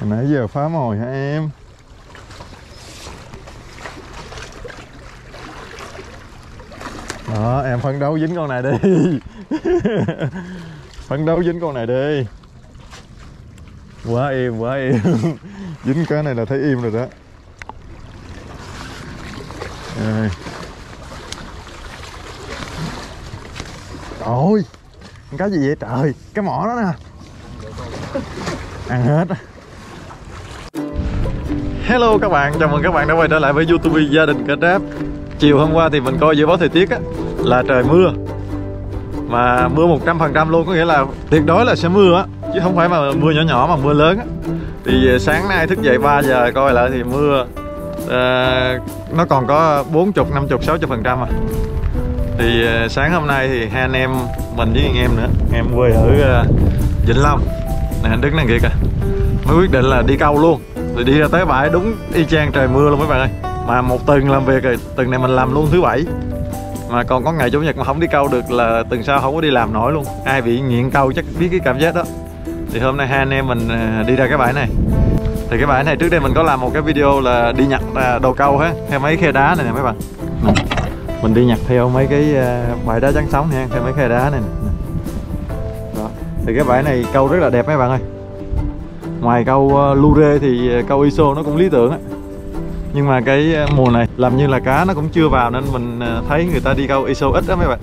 Nãy giờ phá mồi hả em? Đó, em phấn đấu dính con này đi. Phấn đấu dính con này đi. Quá im, quá im. Dính cái này là thấy im rồi đó. Rồi. Ôi, cái gì vậy trời? Cái mỏ đó nè. Ăn hết. Hello các bạn, chào mừng các bạn đã quay trở lại với YouTube Gia Đình Cá Tráp. Chiều hôm qua thì mình coi dự báo thời tiết á, là trời mưa. Mà mưa 100% luôn, có nghĩa là tuyệt đối là sẽ mưa á, chứ không phải mà mưa nhỏ nhỏ mà mưa lớn á. Thì sáng nay thức dậy 3 giờ coi lại thì mưa nó còn có 40, 50, 60% à. Thì sáng hôm nay thì hai anh em mình với em nữa, em quê ở Vĩnh Long nè, anh đứng này kìa kìa, mới quyết định là đi câu luôn. Rồi đi ra tới bãi đúng y chang trời mưa luôn mấy bạn ơi. Mà một tuần làm việc rồi, tuần này mình làm luôn thứ bảy. Mà còn có ngày chủ nhật mà không đi câu được là tuần sau không có đi làm nổi luôn. Ai bị nghiện câu chắc biết cái cảm giác đó. Thì hôm nay hai anh em mình đi ra cái bãi này. Thì cái bãi này trước đây mình có làm một cái video là đi nhặt đồ câu ha, theo mấy khe đá này nè mấy bạn. Mình đi nhặt theo mấy cái bãi đá trắng sóng ha, theo mấy khe đá này nè. Đó. Thì cái bãi này câu rất là đẹp mấy bạn ơi. Ngoài câu lu rê thì câu ISO nó cũng lý tưởng á. Nhưng mà cái mùa này làm như là cá nó cũng chưa vào nên mình thấy người ta đi câu ISO ít đó mấy bạn.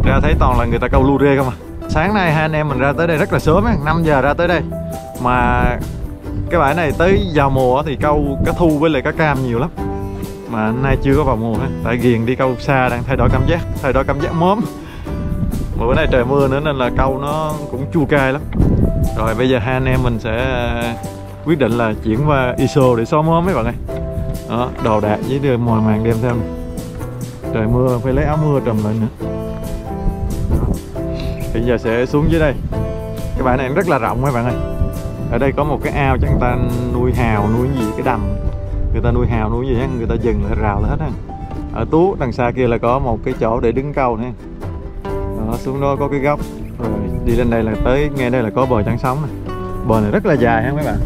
Ra thấy toàn là người ta câu lu rê không à. Sáng nay hai anh em mình ra tới đây rất là sớm á, 5 giờ ra tới đây. Mà cái bãi này tới vào mùa thì câu cá thu với lại cá cam nhiều lắm. Mà hôm nay chưa có vào mùa ha, tại ghiền đi câu xa đang thay đổi cảm giác mớm. Mà bữa nay trời mưa nữa nên là câu nó cũng chua cay lắm. Rồi bây giờ hai anh em mình sẽ quyết định là chuyển qua ISO để xóa mớm mấy bạn ơi. Đó, đồ đạc với đưa mồi màng đem theo này. Trời mưa phải lấy áo mưa trùm lại nữa. Thì giờ sẽ xuống dưới đây. Cái bãi này rất là rộng mấy bạn ơi. Ở đây có một cái ao chắc người ta nuôi hào, nuôi gì, cái đầm người ta nuôi hào nuôi gì á, người ta dừng lại rào lại hết á. Ở tú đằng xa kia là có một cái chỗ để đứng câu nữa. Đó, xuống đó có cái góc. Rồi đi lên đây là tới, nghe đây là có bờ trắng sóng này. Bờ này rất là dài ha mấy bạn,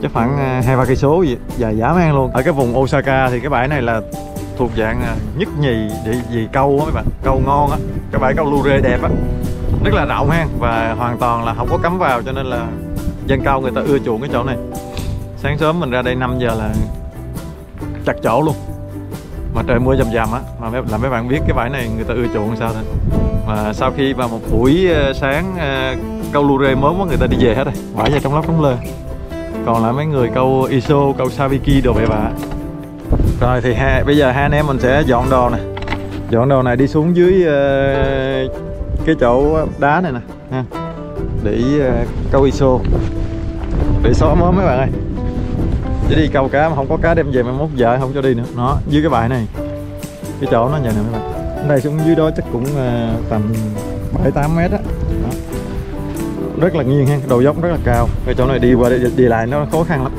chắc khoảng 2-3 cây số gì, dài dã man luôn. Ở cái vùng Osaka thì cái bãi này là thuộc dạng nhất nhì để gì câu á mấy bạn, câu ngon á. Cái bãi câu lu rê đẹp á, rất là rộng ha, và hoàn toàn là không có cấm vào, cho nên là dân câu người ta ưa chuộng cái chỗ này. Sáng sớm mình ra đây 5 giờ là chặt chỗ luôn. Mà trời mưa dầm dầm á, mà làm mấy bạn biết cái bãi này người ta ưa chuộng sao thôi. Mà sau khi vào một buổi sáng câu lu rê mớm người ta đi về hết rồi, bãi ra trong lóc trong lơ. Còn lại mấy người câu ISO, câu Sabiki đồ bậy bạ. Rồi thì bây giờ hai anh em mình sẽ dọn đồ nè. Dọn đồ này đi xuống dưới cái chỗ đá này nè ha, để câu ISO, để xóa mớm mấy bạn ơi. Chứ đi câu cá mà không có cá đem về 21 giờ không cho đi nữa. Nó dưới cái bãi này, cái chỗ nó vậy nè mấy bạn. Đây xuống dưới đó chắc cũng tầm 7-8 mét á. Đó. Rất là nghiêng ha, đầu dốc rất là cao. Cái chỗ này đi qua đi lại nó khó khăn lắm.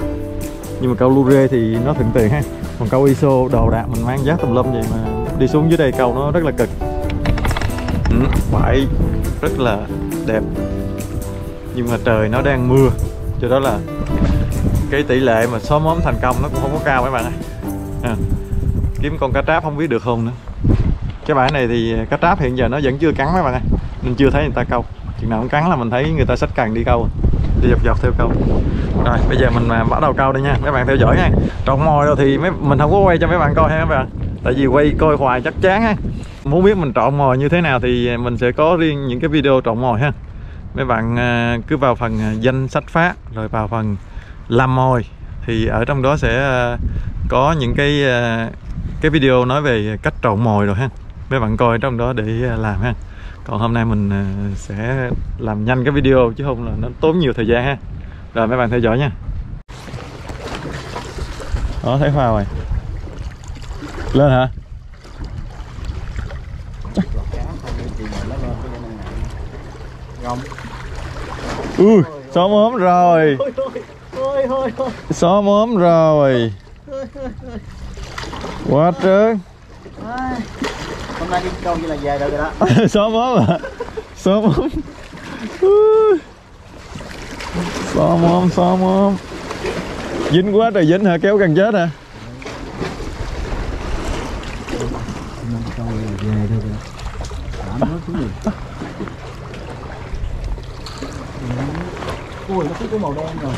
Nhưng mà câu lu rê thì nó thuận tiện ha. Còn câu ISO đồ đạc mình mang giá tùm lum vậy mà đi xuống dưới đây câu nó rất là cực. Bãi rất là đẹp. Nhưng mà trời nó đang mưa, cho đó là cái tỷ lệ mà xóa mớm thành công nó cũng không có cao mấy bạn ơi. Kiếm con cá tráp không biết được không nữa. Cái bãi này thì cá tráp hiện giờ nó vẫn chưa cắn mấy bạn ơi, nên chưa thấy người ta câu. Chừng nào cũng cắn là mình thấy người ta xách cần đi câu, đi dọc dọc theo câu. Rồi bây giờ mình bắt đầu câu đây nha, mấy bạn theo dõi nha. Trộn mồi rồi thì mình không có quay cho mấy bạn coi ha mấy bạn, tại vì quay coi hoài chắc chán ha. Muốn biết mình trộn mồi như thế nào thì mình sẽ có riêng những cái video trộn mồi ha. Mấy bạn cứ vào phần danh sách phát rồi vào phần làm mồi thì ở trong đó sẽ có những cái video nói về cách trộn mồi rồi ha. Mấy bạn coi trong đó để làm ha. Còn hôm nay mình sẽ làm nhanh cái video chứ không là nó tốn nhiều thời gian ha. Rồi mấy bạn theo dõi nha. Đó, thấy phao rồi. Lên hả? Ui, xóa mớm rồi. Xóa mớm rồi. Quá trơn. Hôm nay đi câu như là về được rồi đó. Xóa mớm à? Xóa mớm. Xò móm. Dính quá trời dính hả? Kéo gần chết hả? Ui, nó cái màu đen rồi.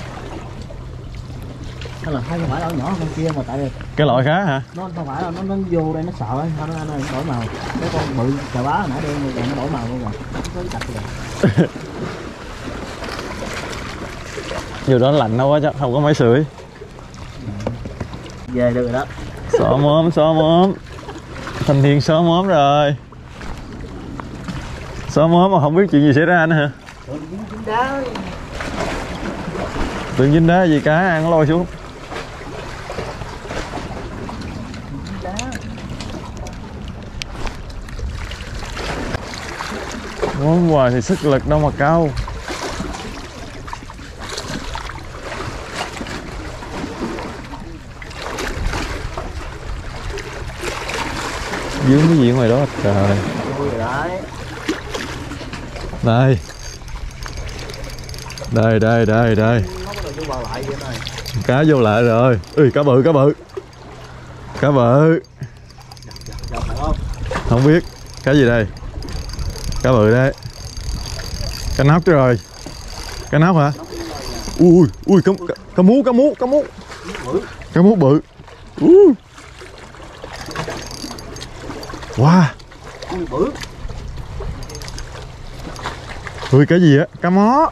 Hay là không phải ở nhỏ con kia mà tại vì Cái loại khác hả? nó không phải là nó vô đây nó sợ ấy, nó đổi màu. Cái con bự chà bá nãy đen rồi nó đổi màu luôn rồi. Nó có cái rồi. Dù đó lạnh đâu quá chứ không có máy sưởi. Về được rồi đó. Xò móm. Thành Thiên xó móm rồi. Xó móm mà không biết chuyện gì xảy ra nữa hả? Dính đá. Tự dính đá gì cá ăn lôi xuống. Món quà thì sức lực đâu mà cao. Dướng cái gì ngoài đó trời. Đây. Cá vô lại rồi. Ui cá bự. Không biết cá gì đây. Cá bự đấy. Cá nóc rồi. Cá nóc hả? Ui cá mú. Cá mú bự. Wow. Bự. Ui cái gì á? Cá mó.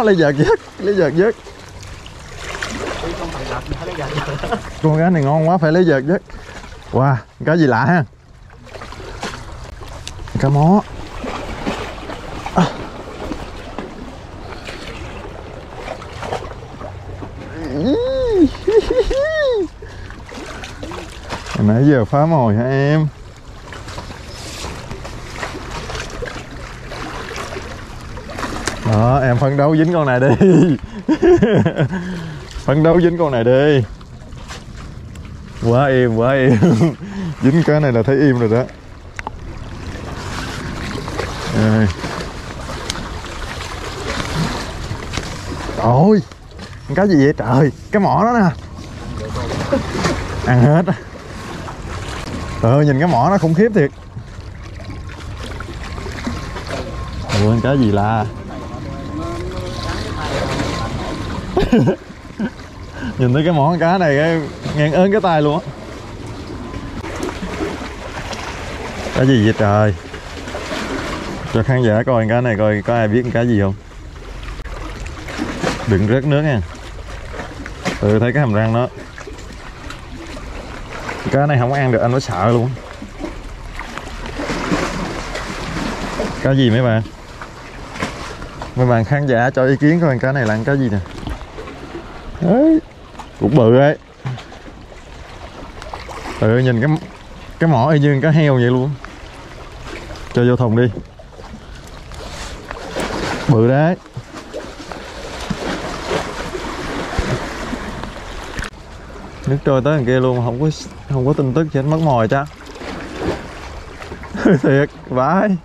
Lấy vợt vớt. Con cá này ngon quá phải lấy vợt vớt. Wow, cá gì lạ ha. Cá mó. Nãy giờ phá mồi hả em? Đó, em phấn đấu dính con này đi. Phấn đấu dính con này đi. Quá im. Dính cái này là thấy im rồi đó. Rồi. Ôi, cái gì vậy trời? Cái mỏ đó nè. Ăn hết. Nhìn cái mỏ nó khủng khiếp thiệt. Quên cái gì là nhìn thấy cái mỏ cá này cái ngang ớn cái tay luôn á. Cái gì vậy trời? Cho khán giả coi cái này coi có ai biết cái gì không. Đừng rớt nước nha. Thấy cái hàm răng đó. Cái này không ăn được anh mới sợ luôn. Cái gì mấy bạn? Mấy bạn khán giả cho ý kiến coi cái này là cái gì nè. Đấy, cũng bự đấy. Nhìn cái mỏ y như cá heo vậy luôn. Cho vô thùng đi. Bự đấy. Nước trôi tới đằng kia luôn, không có tin tức gì hết, mất mồi chắc. Thiệt, vãi.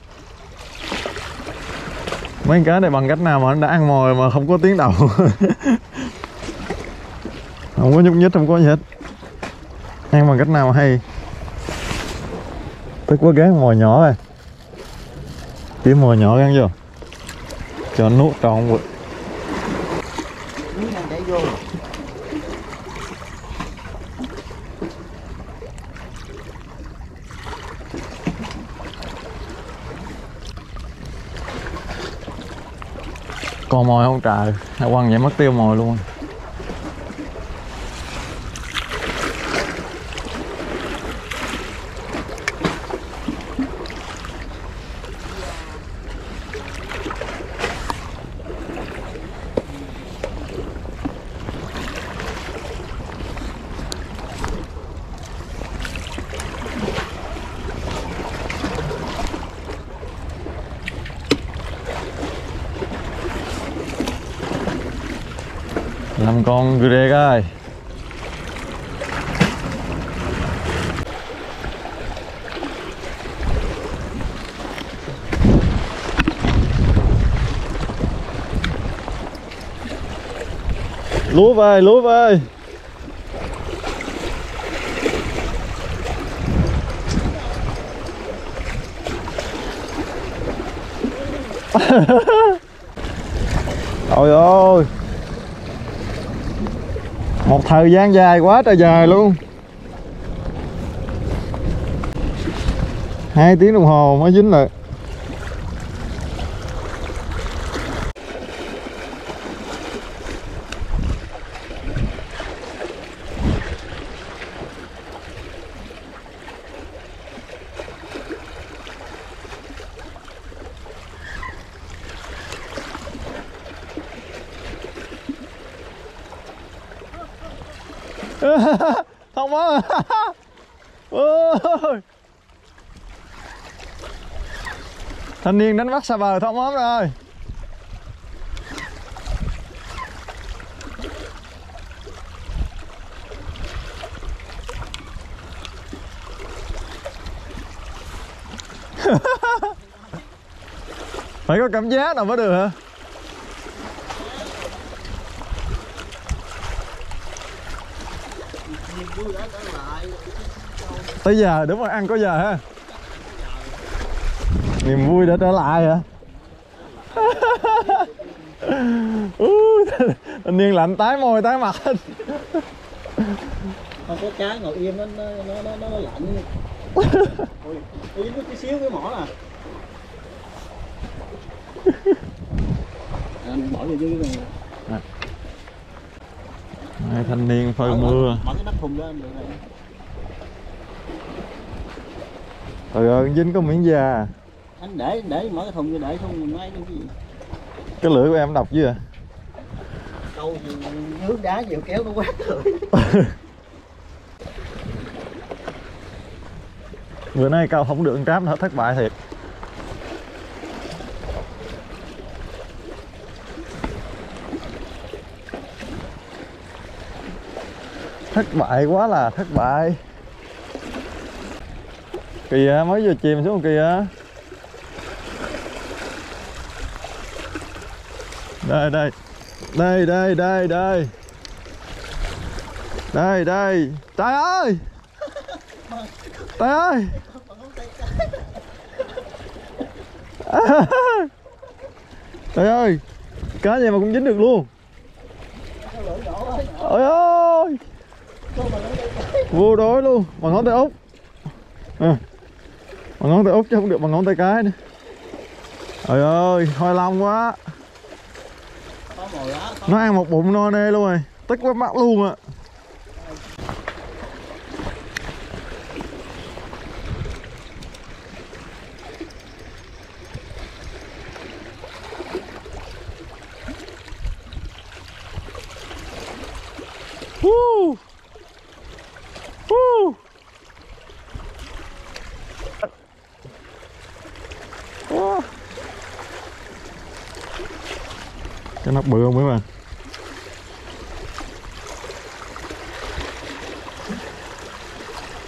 Mấy cá này bằng cách nào mà anh đã ăn mồi mà không có tiếng động. Không có nhúc nhích, không có gì hết. Ăn bằng cách nào mà hay. Tức quá gán mồi nhỏ rồi. Kiếm mồi nhỏ gắn vô. Cho nó nuốt tròn rồi. Còn mồi không trời, quăng vậy mất tiêu mồi luôn. Làm con greg ơi. Lúa về, lúa về. Trời ơi, một thời gian dài quá trời dài luôn. 2 tiếng đồng hồ mới dính lại. Không có. Ôi. Thanh niên đánh bắt xa bờ thông ốm rồi. Phải có cảm giác nào mới được hả? Tới giờ đúng rồi, ăn có giờ ha. Niềm vui đã trở lại hả? Thanh niên lạnh tái môi tái mặt. Không có cá ngồi im nó lạnh. Ôi dính chút xíu cái mỏ nè. Anh bỏ vô dưới này. Hai thanh niên phơi mưa. Mở cái nắp thùng ra được này. Trời ơi, dính có miếng da. Anh để mở cái thùng ra để không mình nói cái gì. Cái lưỡi của em độc chứ à? Câu gì nước đá nhiều kéo nó quát rồi. Bữa nay câu không được tráp nữa, thất bại thiệt. Thất bại quá là thất bại. Kìa, mới vừa chìm xuống kìa. Đây đây. Đây đây đây đây. Đây đây. Trời ơi. Trời ơi. Trời ơi. Cá gì mà cũng dính được luôn. Ôi ơi. Vô đối luôn. Bằng ngón tay út. À. Bằng ngón tay út chứ không được bằng ngón tay cái nữa. Trời ơi, hoa long quá. Nó ăn một bụng no nê luôn rồi. Tức quá mắt luôn ạ. Cái nắp bự không mấy bạn?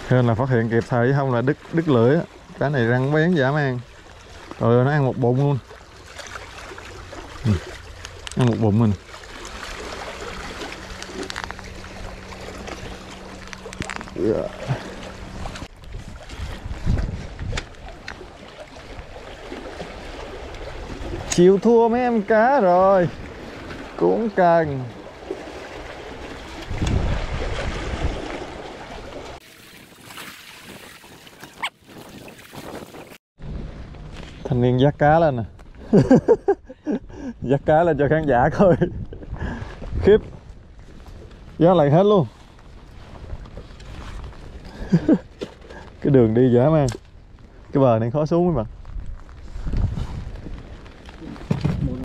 Hên là phát hiện kịp thời chứ không là đứt lưỡi á. Cái này răng bén dã man. Rồi nó ăn một bụng luôn. Ăn một bụng mình. Yeah. Chịu thua mấy em cá rồi. Cũng cần. Thanh niên dắt cá lên nè. Dắt cá lên cho khán giả coi. Khiếp. Dắt lại hết luôn. Cái đường đi dã man. Cái bờ này khó xuống mấy bạn.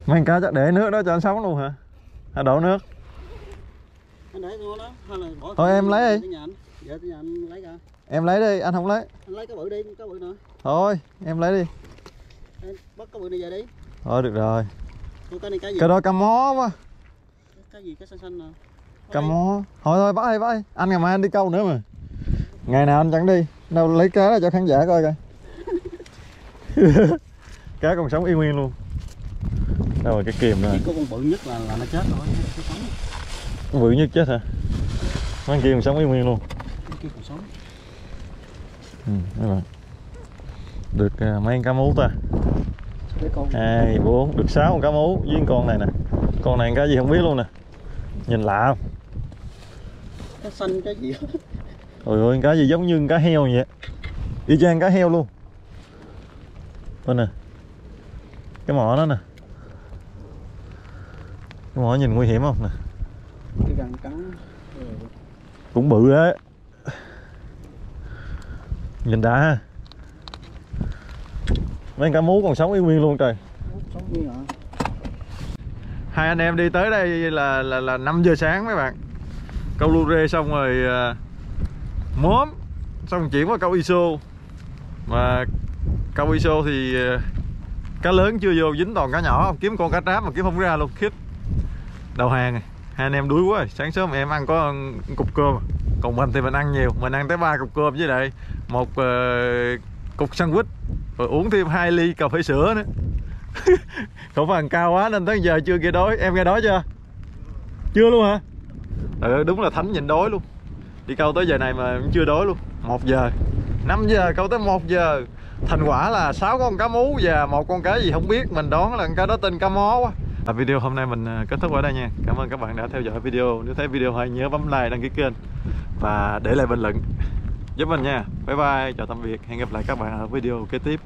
Mấy con cá chắc để nước đó cho anh sống luôn hả? Hay đổ nước? Anh để vô đó, hay là bỏ thôi em lấy đi. Dạ tới nhà anh lấy ra. Em lấy đi, anh không lấy. Anh lấy cái bự đi, cái bự nữa. Thôi, em lấy đi. Em bắt cái bự này về đi. Thôi được rồi. Cái này cái gì? Cái đó cá mó quá. Cái gì cái xanh xanh nè. Cá mó. Thôi bắt đi, bắt đi. Anh ngày mai anh đi câu nữa mà. Ngày nào anh chẳng đi. Đâu lấy cá ra cho khán giả coi coi. Cá còn sống yên nguyên luôn. Đâu rồi cái kìm nữa. Chỉ có con bự nhất là nó chết rồi. Bự nhất chết hả? Mấy kia còn sống nguyên luôn. Kia còn sống. Các bạn. Được mấy con cá mú ta? 2, 4, được 6 con cá mú với con này nè. Con này cá gì không biết luôn nè. Nhìn lạ không? Cá xanh cái gì? Ôi ơi, cá gì giống như cá heo vậy. Y chang cá heo luôn. Bên nè. Cái mỏ đó nè. Cái mỏ nhìn nguy hiểm không nè. Cái găng cắn. Cũng bự á. Nhìn đã ha. Mấy cá mú còn sống y nguyên luôn trời. Sống nguyên hả? Hai anh em đi tới đây là 5 giờ sáng mấy bạn. Câu lu rê xong rồi móm, xong chuyển qua câu iso. Mà câu iso thì cá lớn chưa vô, dính toàn cá nhỏ, kiếm con cá tráp mà kiếm không ra luôn, khít. Đầu hàng này. Hai anh em đuối quá. Sáng sớm em ăn có cục cơm, còn mình thì mình ăn nhiều, mình ăn tới 3 cục cơm với lại một cục sandwich, rồi uống thêm 2 ly cà phê sữa nữa. Khẩu phần cao quá nên tới giờ chưa nghe đói. Em nghe đói chưa? Chưa luôn hả? Đúng là Thánh nhìn đói luôn. Đi câu tới giờ này mà chưa đói luôn. 1 giờ 5 giờ câu tới 1 giờ. Thành quả là 6 con cá mú và một con cá gì không biết. Mình đoán là con cá đó tên cá mó quá. Video hôm nay mình kết thúc ở đây nha. Cảm ơn các bạn đã theo dõi video. Nếu thấy video hay nhớ bấm like, đăng ký kênh và để lại bình luận giúp mình nha. Bye bye, chào tạm biệt. Hẹn gặp lại các bạn ở video kế tiếp.